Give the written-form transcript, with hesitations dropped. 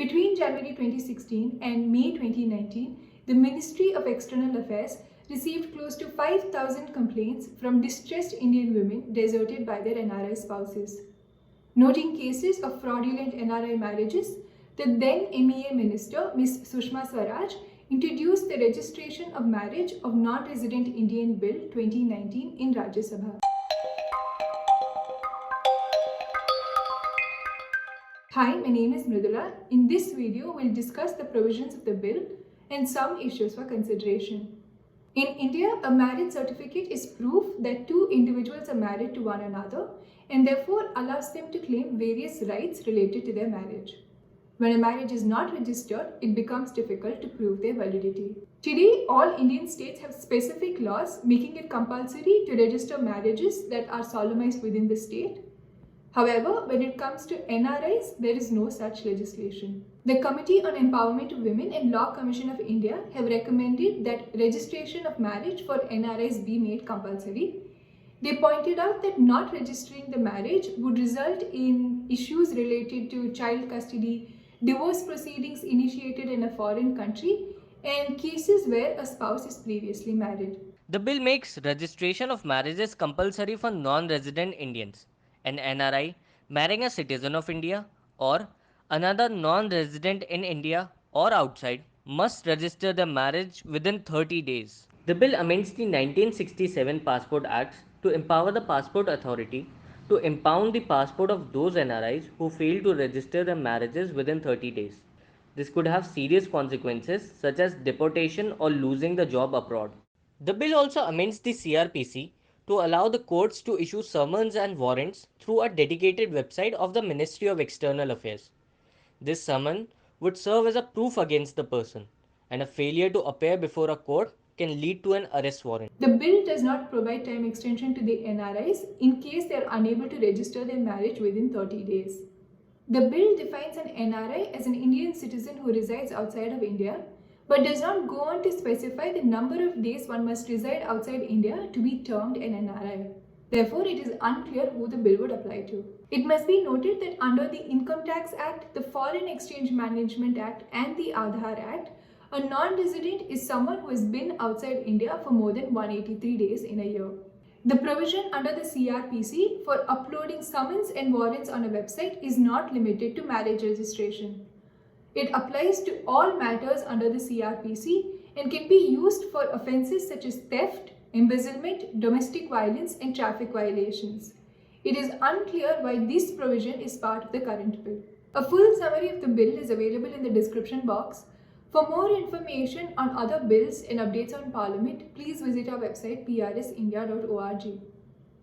Between January 2016 and May 2019, the Ministry of External Affairs received close to 5,000 complaints from distressed Indian women deserted by their NRI spouses. Noting cases of fraudulent NRI marriages, the then MEA Minister, Ms. Sushma Swaraj, introduced the Registration of Marriage of Non-Resident Indian Bill 2019 in Rajya Sabha. Hi, my name is Mridula. In this video, we'll discuss the provisions of the bill and some issues for consideration. In India, a marriage certificate is proof that two individuals are married to one another and therefore allows them to claim various rights related to their marriage. When a marriage is not registered, it becomes difficult to prove their validity. Today, all Indian states have specific laws making it compulsory to register marriages that are solemnized within the state. However, when it comes to NRIs, there is no such legislation. The Committee on Empowerment of Women and Law Commission of India have recommended that registration of marriage for NRIs be made compulsory. They pointed out that not registering the marriage would result in issues related to child custody, divorce proceedings initiated in a foreign country, and cases where a spouse is previously married. The bill makes registration of marriages compulsory for non-resident Indians. An NRI marrying a citizen of India or another non-resident in India or outside must register their marriage within 30 days. The bill amends the 1967 Passport Acts to empower the Passport Authority to impound the passport of those NRIs who fail to register their marriages within 30 days. This could have serious consequences such as deportation or losing the job abroad. The bill also amends the CRPC to allow the courts to issue summons and warrants through a dedicated website of the Ministry of External Affairs. This summon would serve as a proof against the person, and a failure to appear before a court can lead to an arrest warrant. The bill does not provide time extension to the NRIs in case they are unable to register their marriage within 30 days. The bill defines an NRI as an Indian citizen who resides outside of India, but does not go on to specify the number of days one must reside outside India to be termed an NRI. Therefore, it is unclear who the bill would apply to. It must be noted that under the Income Tax Act, the Foreign Exchange Management Act and the Aadhaar Act, a non-resident is someone who has been outside India for more than 183 days in a year. The provision under the CRPC for uploading summons and warrants on a website is not limited to marriage registration. It applies to all matters under the CRPC and can be used for offences such as theft, embezzlement, domestic violence, and traffic violations. It is unclear why this provision is part of the current bill. A full summary of the bill is available in the description box. For more information on other bills and updates on Parliament, please visit our website prsindia.org.